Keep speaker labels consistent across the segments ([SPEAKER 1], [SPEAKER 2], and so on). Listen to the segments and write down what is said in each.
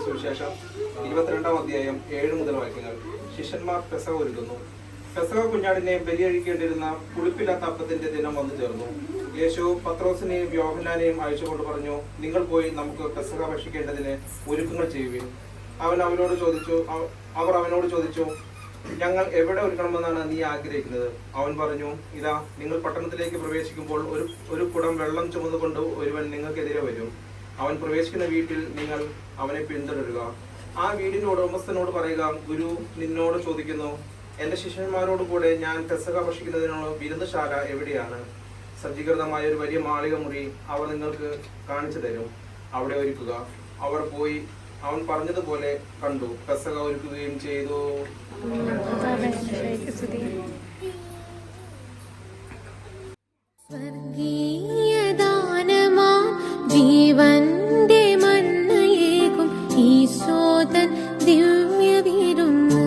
[SPEAKER 1] സുവിശേഷം 22-ാം അധ്യായം 7 മുതൽ വാക്യങ്ങൾ. ശിഷ്യന്മാർ പെസഹ ഒരുക്കുന്നു. പെസഹ കുഞ്ഞാടിനെ ബലിയഴിക്കേണ്ടിരുന്ന പുളിപ്പില്ലാത്ത അപ്പത്തിന്റെ ദിനം വന്നു ചേർന്നു. യേശു പത്രോസിനെയും യോഹന്നാനെയും അയച്ചുകൊണ്ട് പറഞ്ഞു, നിങ്ങൾ പോയി നമുക്ക് പെസഹ ഭക്ഷിക്കേണ്ടതിന് ഒരുക്കങ്ങൾ ചെയ്യുവിൻ. അവർ അവനോട് ചോദിച്ചു, ഞങ്ങൾ എവിടെ ഒരുക്കണമെന്നാണ് നീ ആഗ്രഹിക്കുന്നത്? അവൻ പറഞ്ഞു, ഇതാ, നിങ്ങൾ പട്ടണത്തിലേക്ക് പ്രവേശിക്കുമ്പോൾ ഒരു കുടം വെള്ളം ചുമന്നുകൊണ്ട് ഒരുവൻ നിങ്ങൾക്കെതിരെ വരും. അവൻ പ്രവേശിക്കുന്ന വീട്ടിൽ നിങ്ങൾ അവനെ പിന്തുടരുക. ആ വീടിന്റെ ഉടമസ്ഥനോട് പറയുക, ഗുരു നിന്നോട് ചോദിക്കുന്നു, എന്റെ ശിഷ്യന്മാരോട് കൂടെ ഞാൻ പെസഹ ഭക്ഷിക്കുന്നതിനുള്ള വിരുന്നുശാല എവിടെയാണ്? സജ്ജീകൃതമായ ഒരു വലിയ മാളിക മുറി അവർ നിങ്ങൾക്ക് കാണിച്ചു തരും. അവിടെ ഒരുക്കുക. അവർ പോയി അവൻ പറഞ്ഞതുപോലെ കണ്ടു, പെസഹ ഒരുക്കുകയും ചെയ്തു.
[SPEAKER 2] ജീവന്റെ മന്നയേകും ഈശോദൻ ദിവ്യവിരുന്ന്.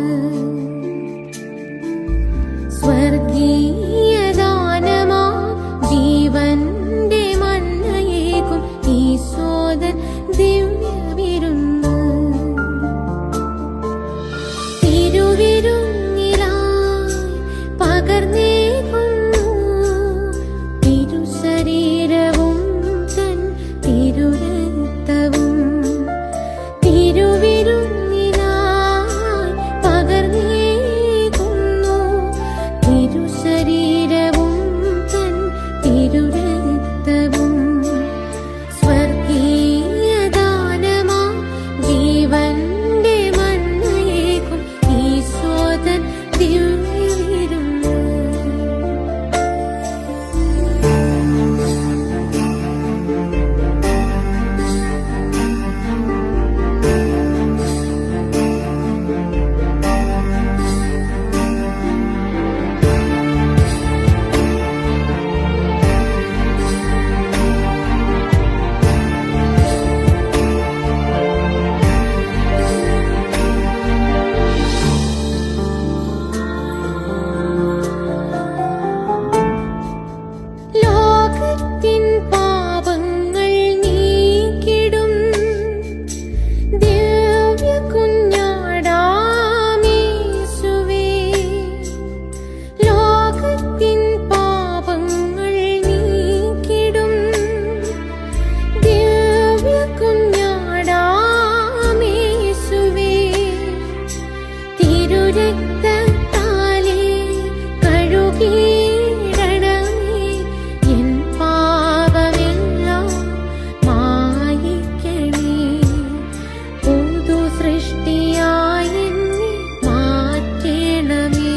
[SPEAKER 2] സ്വർഗീയദാനമാ ജീവന്റെ മന്നയേകും ഈശോദൻ ദിവ്യവിരുന്ന്. തിരുവിരുന്നിലായി പകർന്നേകുന്നു തിരുശരീരവും തിരുരക്തവും. തിരുവിരുന്നിനായി പകർന്നേകുന്നു തിരുശരീരവും തിരുരക്തവും. സ്വർഗീയദാനമാ ജീവന്റെ മന്നയേകും ഈശോദൻ ദിവ്യവിരുന്ന്. ലോകത്തിൻ പാപങ്ങൾ നീക്കിടും ദിവ്യ കുഞ്ഞാടാമേശുവേ. ലോകത്തിൻ പാപങ്ങൾ നീക്കിടും ദിവ്യ കുഞ്ഞാടാമേശുവേ. തിരുരക്തത്താലേ കഴുകിയിടണമേ എൻ പാപമെല്ലാം മായിക്കണേ. പുതു സൃഷ്ടിയായി എന്നെ മാറ്റണമേ.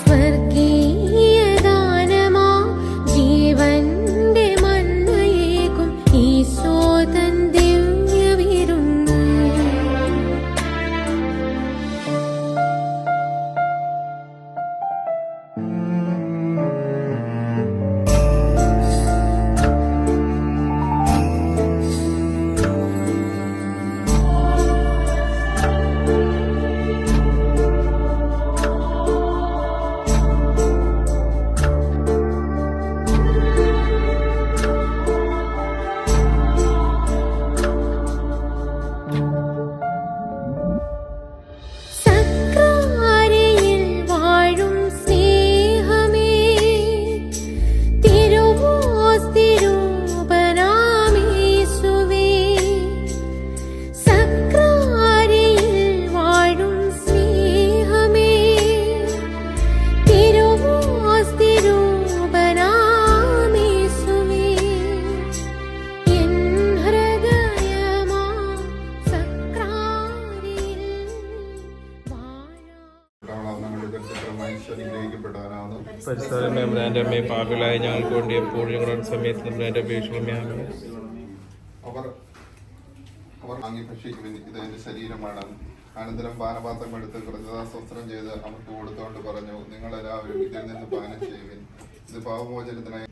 [SPEAKER 2] സ്വർഗീയദാനമാ ജീവന്റെ മന്നയേകും ഈശോദൻ ദിവ്യവിരുന്ന്. സക്രാരിയിൽ വാഴും സ്നേഹമേ, തിരുവോസ്തിരൂപനാമേശുവേ. സക്രാരിയിൽ വാഴും സ്നേഹമേ, തിരുവോസ്തിരൂപനാമേശുവേ. എൻ ഹൃദയമാ സക്രാരിയിൽ
[SPEAKER 3] പരിസ്ഥാനമേ പാപിലായ ഞങ്ങൾക്ക് വേണ്ടി എപ്പോഴും ഞങ്ങളുടെ സമയത്ത് നമ്മുടെ അപേക്ഷമേ.
[SPEAKER 4] അവർ വാങ്ങി ഭക്ഷിക്കുവിൻ, ഇത് എന്റെ ശരീരമാണ്. അനന്തരം പാനപാത്രം എടുത്ത് കൃതദാസ്വസ്ത്രം ചെയ്ത് അവർക്ക് കൊടുത്തുകൊണ്ട് പറഞ്ഞു, നിങ്ങൾ എല്ലാവരും ഇതിൽ നിന്ന് പാനം ചെയ്യുവിൻ, ഇത് പാപമോചനത്തിനായി